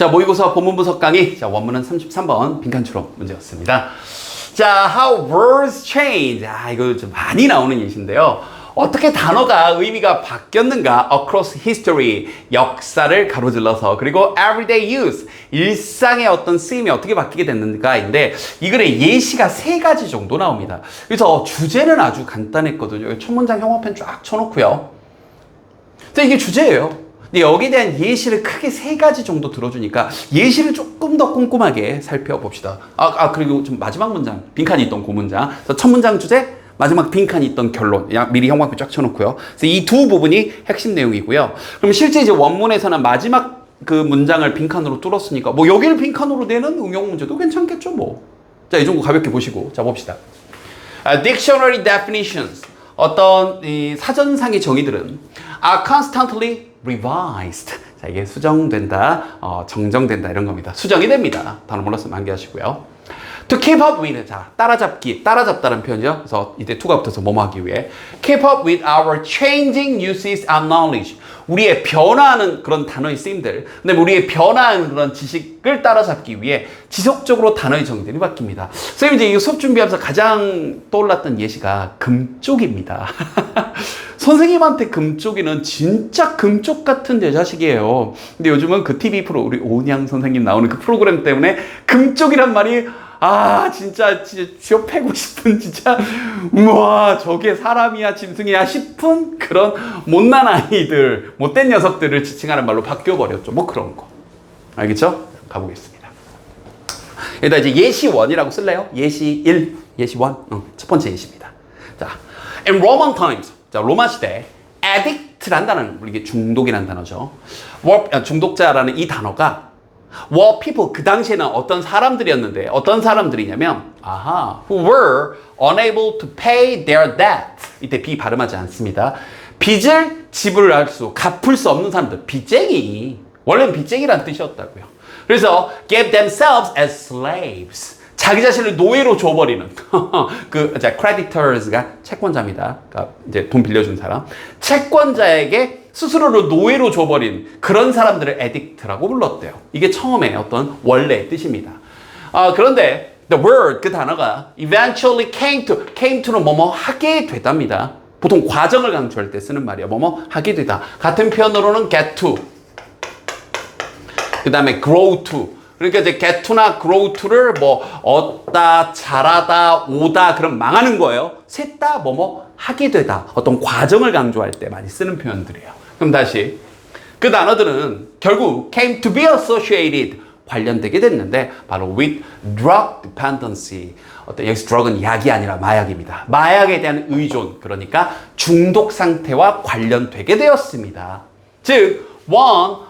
자, 모의고사 본문 분석 강의. 자, 원문은 33번 빈칸추론 문제였습니다. 자, how words change. 이거 좀 많이 나오는 예시인데요. 어떻게 단어가 의미가 바뀌었는가? Across history. 역사를 가로질러서. 그리고 everyday use. 일상의 어떤 쓰임이 어떻게 바뀌게 됐는가인데, 이 글에 예시가 3가지 정도 나옵니다. 그래서 주제는 아주 간단했거든요. 첫 문장 형광펜 쫙 쳐놓고요. 자, 이게 주제예요. 근데 여기에 대한 예시를 크게 3가지 정도 들어주니까 예시를 조금 더 꼼꼼하게 살펴봅시다. 그리고 좀 마지막 문장, 빈칸이 있던 그 문장. 그래서 첫 문장 주제, 마지막 빈칸이 있던 결론. 미리 형광펜 쫙 쳐놓고요. 그래서 이 두 부분이 핵심 내용이고요. 그럼 실제 이제 원문에서는 마지막 그 문장을 빈칸으로 뚫었으니까 뭐 여기를 빈칸으로 내는 응용 문제도 괜찮겠죠, 뭐. 자, 이 정도 가볍게 보시고. 자, 봅시다. Dictionary definitions. 어떤 이 사전상의 정의들은 are constantly revised. 자, 이게 수정된다, 정정된다 이런 겁니다. 수정이 됩니다. 단어 몰랐으면 암기하시고요. To keep up with. 자, 따라잡기, 따라잡다는 표현이죠. 그래서 이때 to가 붙어서 뭐뭐 하기 위해. Keep up with our changing uses and knowledge. 우리의 변화하는 그런 단어의 쓰임들, 근데 우리의 변화하는 그런 지식을 따라잡기 위해 지속적으로 단어의 정의들이 바뀝니다. 선생님, 이제 이 수업 준비하면서 가장 떠올랐던 예시가 금쪽입니다. 선생님한테 금쪽이는 진짜 금쪽 같은 내 자식이에요. 근데 요즘은 그 TV 프로, 우리 오은양 선생님 나오는 그 프로그램 때문에 금쪽이란 말이 진짜 쥐어 패고 싶은, 진짜, 우와, 저게 사람이야, 짐승이야 싶은 그런 못난 아이들, 못된 녀석들을 지칭하는 말로 바뀌어버렸죠. 뭐 그런 거. 알겠죠? 가보겠습니다. 여기다 이제 예시 1이라고 쓸래요? 예시 1, 예시 1. 첫 번째 예시입니다. 자, in Roman times. 자, 로마 시대, addict란 단어는, 이게 중독이라는 단어죠. 중독자라는 이 단어가 were people, 그 당시에는 어떤 사람들이었는데, 어떤 사람들이냐면, who were unable to pay their debt. 이때 B 발음하지 않습니다. 빚을 지불할 갚을 수 없는 사람들, 빚쟁이. 원래는 빚쟁이란 뜻이었다고요. 그래서 gave themselves as slaves. 자기 자신을 노예로 줘버리는 creditors가 채권자입니다. 그러니까 이제 돈 빌려준 사람. 채권자에게 스스로를 노예로 줘버린 그런 사람들을 addict라고 불렀대요. 이게 처음에 어떤 원래의 뜻입니다. 그런데 the word, 그 단어가 eventually came to는 뭐뭐 하게 되답니다. 보통 과정을 강조할 때 쓰는 말이에요. 뭐뭐 하게 되다. 같은 표현으로는 get to, 그 다음에 grow to. 그러니까 이제 get to나 grow to를 뭐 얻다, 자라다, 오다, 그럼 망하는 거예요. 셋 다 뭐뭐 하게 되다. 어떤 과정을 강조할 때 많이 쓰는 표현들이에요. 그럼 다시 그 단어들은 결국 came to be associated, 관련되게 됐는데 바로 with drug dependency. 여기서 drug은 약이 아니라 마약입니다. 마약에 대한 의존, 그러니까 중독 상태와 관련되게 되었습니다. 즉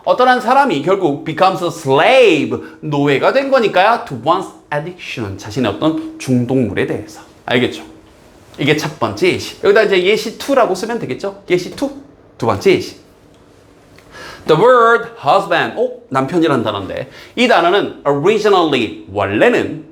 어떤 한 사람이 결국 becomes a slave, 노예가 된 거니까요. to one's addiction, 자신의 어떤 중독물에 대해서. 알겠죠? 이게 첫 번째 예시. 여기다 이제 예시 2라고 쓰면 되겠죠? 예시 2. 두 번째 예시. The word husband. 남편이라는 단어인데, 이 단어는 originally, 원래는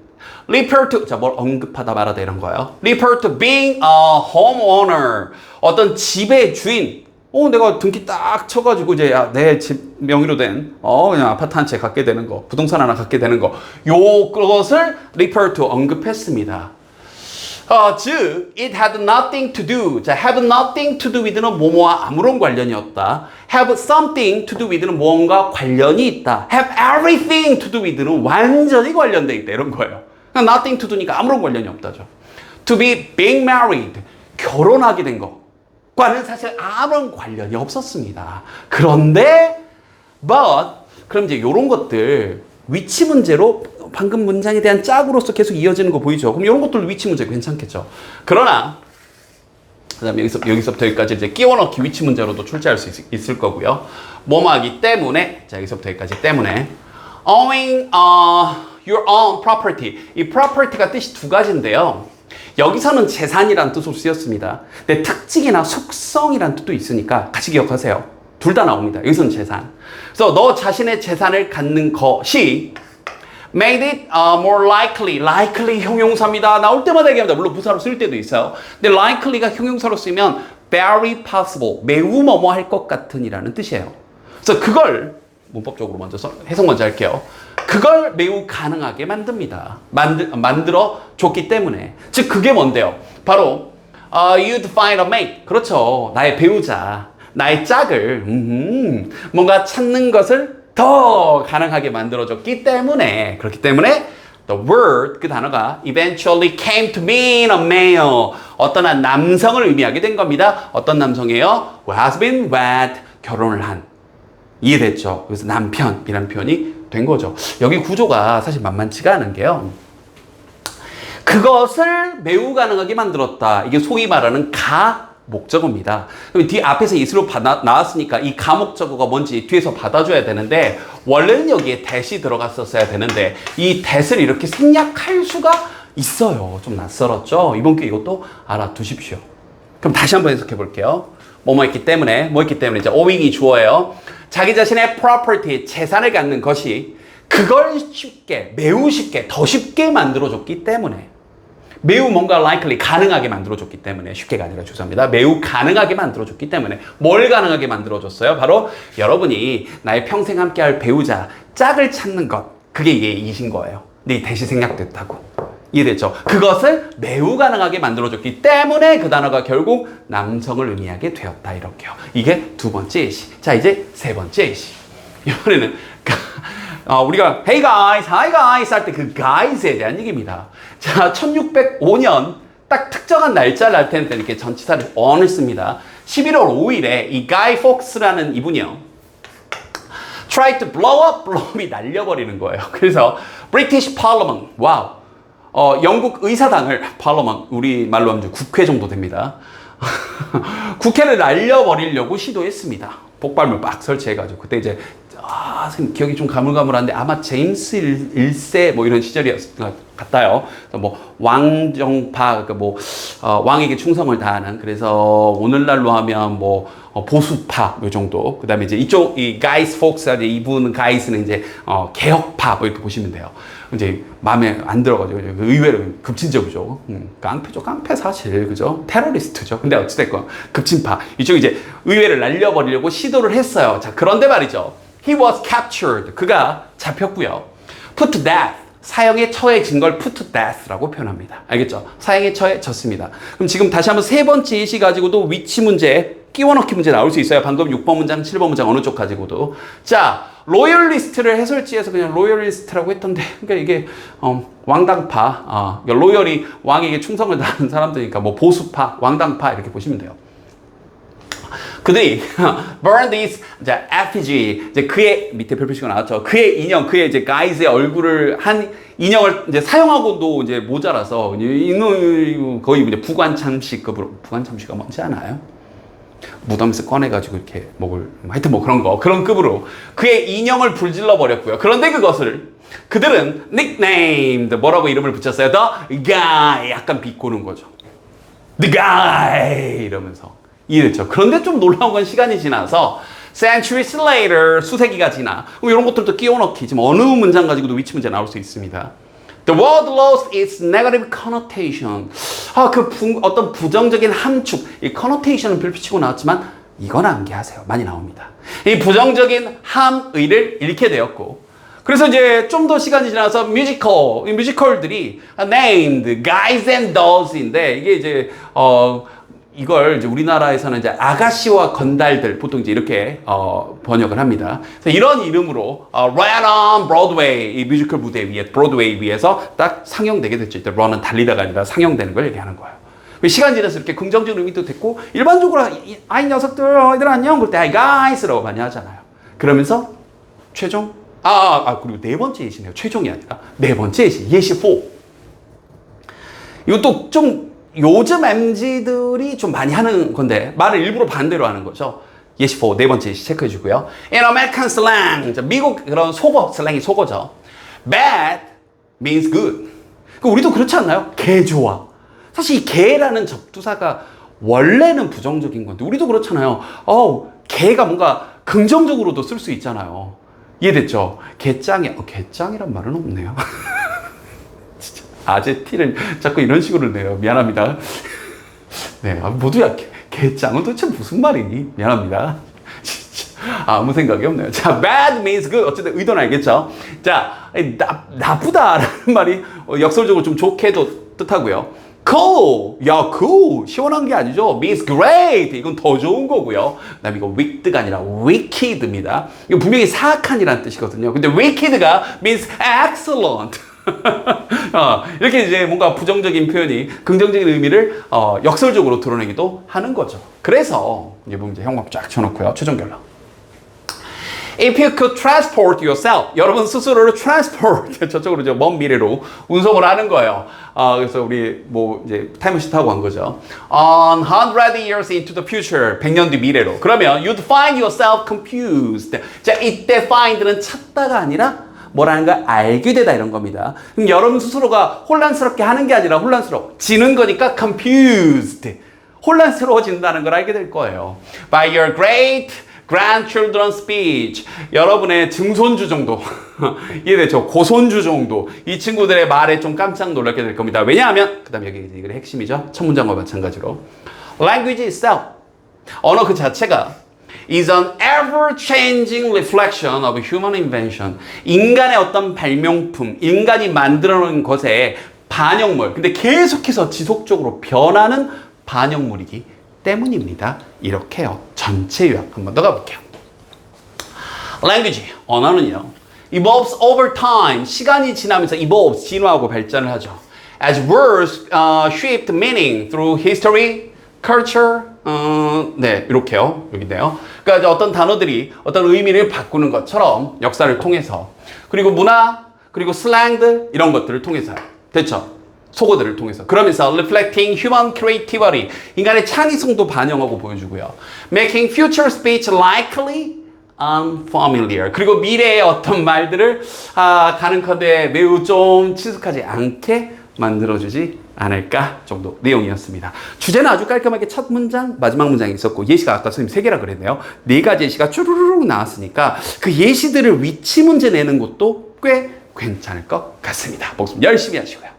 refer to, 자, 뭘 언급하다 말하다 이런 거예요. refer to being a homeowner. 어떤 집의 주인. 내가 등기 딱 쳐가지고 이제 내 집 명의로 된 그냥 아파트 한 채 갖게 되는 거, 부동산 하나 갖게 되는 거, 그것을 refer to, 언급했습니다. 즉 it had nothing to do. 자, have nothing to do with는 뭐뭐와 아무런 관련이 없다. have something to do with는 무언가 관련이 있다. have everything to do with는 완전히 관련돼 있다, 이런 거예요. 그러니까 nothing to do니까 아무런 관련이 없다죠. to be being married, 결혼하게 된 거 과는 사실 아무런 관련이 없었습니다. 그런데 그럼 이제 이런 것들 위치 문제로 방금 문장에 대한 짝으로서 계속 이어지는 거 보이죠? 그럼 이런 것들도 위치 문제 괜찮겠죠? 그러나 그다음에 여기서부터 여기까지 이제 끼워 넣기 위치 문제로도 출제할 수 있을 거고요. 뭐뭐하기 때문에, 자, 여기서부터 여기까지 때문에 owing your own property. 이 property가 뜻이 2가지인데요. 여기서는 재산이라는 뜻으로 쓰였습니다. 근데 특징이나 속성이라는 뜻도 있으니까 같이 기억하세요. 둘 다 나옵니다. 여기서는 재산. 그래서 너 자신의 재산을 갖는 것이 made it more likely 형용사입니다. 나올 때마다 얘기합니다. 물론 부사로 쓸 때도 있어요. 근데 likely가 형용사로 쓰면 very possible, 매우 뭐뭐 할 것 같은 이라는 뜻이에요. 그래서 그걸 문법적으로 먼저 해석 먼저 할게요. 그걸 매우 가능하게 만듭니다. 만들어 줬기 때문에. 즉 그게 뭔데요? 바로 you'd find a mate. 그렇죠. 나의 배우자, 나의 짝을 뭔가 찾는 것을 더 가능하게 만들어줬기 때문에, 그렇기 때문에 the word, 그 단어가 eventually came to mean a male. 어떤 한 남성을 의미하게 된 겁니다. 어떤 남성이에요? Who has been wed. 결혼을 한. 이해됐죠? 그래서 남편이라는 표현이 된 거죠. 여기 구조가 사실 만만치가 않은 게요. 그것을 매우 가능하게 만들었다. 이게 소위 말하는 목적어입니다. 그럼 뒤 앞에서 is로 나왔으니까 이 목적어가 뭔지 뒤에서 받아줘야 되는데, 원래는 여기에 that이 들어갔었어야 되는데 이 that을 이렇게 생략할 수가 있어요. 좀 낯설었죠? 이번 기회 이것도 알아두십시오. 그럼 다시 한번 해석해 볼게요. 뭐뭐 있기 때문에 이제 owing이 주어예요. 자기 자신의 property, 재산을 갖는 것이 그걸 쉽게, 매우 쉽게, 더 쉽게 만들어줬기 때문에, 매우 뭔가 likely, 가능하게 만들어줬기 때문에, 쉽게가 아니라 죄송합니다. 매우 가능하게 만들어줬기 때문에. 뭘 가능하게 만들어줬어요? 바로 여러분이 나의 평생 함께할 배우자, 짝을 찾는 것. 그게 이게 이신 거예요. 네, 대시 생략됐다고. 이해됐죠? 그것을 매우 가능하게 만들어줬기 때문에 그 단어가 결국 남성을 의미하게 되었다. 이렇게요. 이게 두 번째 예시. 자, 이제 세 번째 예시. 이번에는 우리가 hey guys, hi guys 할 때 그 guys에 대한 얘기입니다. 자, 1605년 딱 특정한 날짜를 알 텐데 이렇게 전치사를 on을 씁니다. 11월 5일에 이 Guy Fawkes라는 이분이요. try to blow up이 날려버리는 거예요. 그래서 British Parliament, 와우. 영국 의사당을 Parliament, 우리 말로 하면 국회 정도 됩니다. 국회를 날려버리려고 시도했습니다. 폭발물 막 설치해가지고. 그때 이제 선생님 기억이 좀 가물가물한데 아마 제임스 1세 뭐 이런 시절이었을 것 같아요. 뭐 왕정파, 왕에게 충성을 다하는, 그래서 오늘날로 하면 뭐 보수파 요 정도. 그다음에 이제 이쪽 이 가이스 폭스, 이분 가이스는 이제 개혁파 뭐 이렇게 보시면 돼요. 이제 마음에 안 들어가지고 의외로 급진적이죠. 깡패죠, 깡패 사실, 그죠? 테러리스트죠. 근데 어찌됐건 급진파. 이쪽 이제 의회를 날려버리려고 시도를 했어요. 자, 그런데 말이죠. He was captured. 그가 잡혔고요. Put to death. 사형에 처해진 걸 put to death라고 표현합니다. 알겠죠? 사형에 처해졌습니다. 그럼 지금 다시 한번 세 번째 예시 가지고도 위치 문제, 끼워 넣기 문제 나올 수 있어요. 방금 6번 문장, 7번 문장 어느 쪽 가지고도. 자, 로열리스트를 해설지에서 그냥 로열리스트라고 했던데, 그러니까 이게 왕당파, 로열이 왕에게 충성을 다하는 사람들이니까 뭐 보수파, 왕당파 이렇게 보시면 돼요. 그들이 burn this effigy, 이제 그의 밑에 별표시가 나왔죠. 그의 인형, 그의 이제 가이즈의 얼굴을 한 인형을 이제 사용하고도 이제 모자라서 거의 이제 부관참시급으로, 부관참시가 뭔지 아나요? 무덤에서 꺼내가지고 이렇게 하여튼 뭐 그런 급으로 그의 인형을 불질러 버렸고요. 그런데 그것을 그들은 nicknamed, 뭐라고 이름을 붙였어요? The guy, 약간 비꼬는 거죠. The guy 이러면서. 이해됐죠? 그런데 좀 놀라운 건 시간이 지나서 centuries later, 수세기가 지나, 이런 것들도 끼워 넣기, 지금 어느 문장 가지고도 위치 문제 나올 수 있습니다. The word lost its negative connotation. 어떤 부정적인 함축, 이 connotation은 별표치고 나왔지만 이건 암기하세요. 많이 나옵니다. 이 부정적인 함의를 잃게 되었고, 그래서 이제 좀 더 시간이 지나서 뮤지컬들이 named guys and dolls인데, 이게 이제 이걸 이제 우리나라에서는 이제 아가씨와 건달들, 보통 이제 이렇게 번역을 합니다. 그래서 이런 이름으로 Run on Broadway, 이 뮤지컬 무대 위에, 브로드웨이 위에서 딱 상영되게 됐죠. 이때 run은 달리다가 아니라 상영되는 걸 얘기하는 거예요. 시간 지나서 이렇게 긍정적인 의미도 됐고, 일반적으로 아이 녀석들, 얘들 안녕, 그럴 때 아이 guys라고 많이 하잖아요. 그러면서 최종, 그리고 네 번째 예시네요. 최종이 아니라 네 번째 예시 4. 이것도 좀 요즘 MZ들이 좀 많이 하는 건데, 말을 일부러 반대로 하는 거죠. 예시 4, 네 번째 예시 체크해 주고요. In American slang, 미국 그런 속어, 슬랭이 속어죠. Bad means good. 우리도 그렇지 않나요? 개 좋아. 사실 이 개라는 접두사가 원래는 부정적인 건데, 우리도 그렇잖아요. 개가 뭔가 긍정적으로도 쓸 수 있잖아요. 이해됐죠? 개짱이, 개짱이란 말은 없네요. 아재 티를 자꾸 이런 식으로 내요. 미안합니다. 네, 모두야 개짱은 도대체 무슨 말이니? 미안합니다. 진짜. 아무 생각이 없네요. 자, bad means good. 어쨌든 의도는 알겠죠? 자, 나쁘다라는 말이 역설적으로 좀 좋게도 뜻하고요. cool, 야, cool, 시원한 게 아니죠. means great, 이건 더 좋은 거고요. 그다음에 이거 wicked가 아니라 wicked입니다. 이거 분명히 사악한이라는 뜻이거든요. 근데 wicked가 means excellent. 이렇게 이제 뭔가 부정적인 표현이 긍정적인 의미를 역설적으로 드러내기도 하는 거죠. 그래서 이제 보면 이제 형광 쫙 쳐놓고요. 최종 결론. If you could transport yourself, 여러분 스스로를 transport, 저쪽으로 이제 먼 미래로 운송을 하는 거예요. 그래서 우리 뭐 이제 타임머신 타고 간 거죠. On 100 years into the future, 100년 뒤 미래로. 그러면 you'd find yourself confused. 자, 이때 find는 찾다가 아니라 뭐라는 걸 알게 되다 이런 겁니다. 그럼 여러분 스스로가 혼란스럽게 하는 게 아니라 혼란스러워지는 거니까 confused. 혼란스러워진다는 걸 알게 될 거예요. By your great grandchildren's speech. 여러분의 증손주 정도. 이해되죠? 고손주 정도. 이 친구들의 말에 좀 깜짝 놀라게 될 겁니다. 왜냐하면, 그 다음 여기 이게 핵심이죠. 첫 문장과 마찬가지로. Language itself. 언어 그 자체가 is an ever-changing reflection of human invention. 인간의 어떤 발명품, 인간이 만들어놓은 것의 반영물. 근데 계속해서 지속적으로 변하는 반영물이기 때문입니다. 이렇게요. 전체 요약 한 번 더 가볼게요. Language, 언어는요. evolves over time. 시간이 지나면서 evolves, 진화하고 발전을 하죠. As words shift meaning through history, culture, 네, 이렇게요. 여기네요. 그러니까 어떤 단어들이 어떤 의미를 바꾸는 것처럼 역사를 통해서 그리고 문화, 그리고 슬랭들 이런 것들을 통해서 됐죠? 속어들을 통해서 그러면서 reflecting human creativity 인간의 창의성도 반영하고 보여주고요. making future speech likely unfamiliar 그리고 미래의 어떤 말들을 가능컨대 매우 좀 친숙하지 않게 만들어주지 않을까 정도 내용이었습니다. 주제는 아주 깔끔하게 첫 문장, 마지막 문장이 있었고 예시가 아까 선생님 3개라 그랬네요. 4가지 예시가 쭈루루룩 나왔으니까 그 예시들을 위치 문제 내는 것도 꽤 괜찮을 것 같습니다. 복습 열심히 하시고요.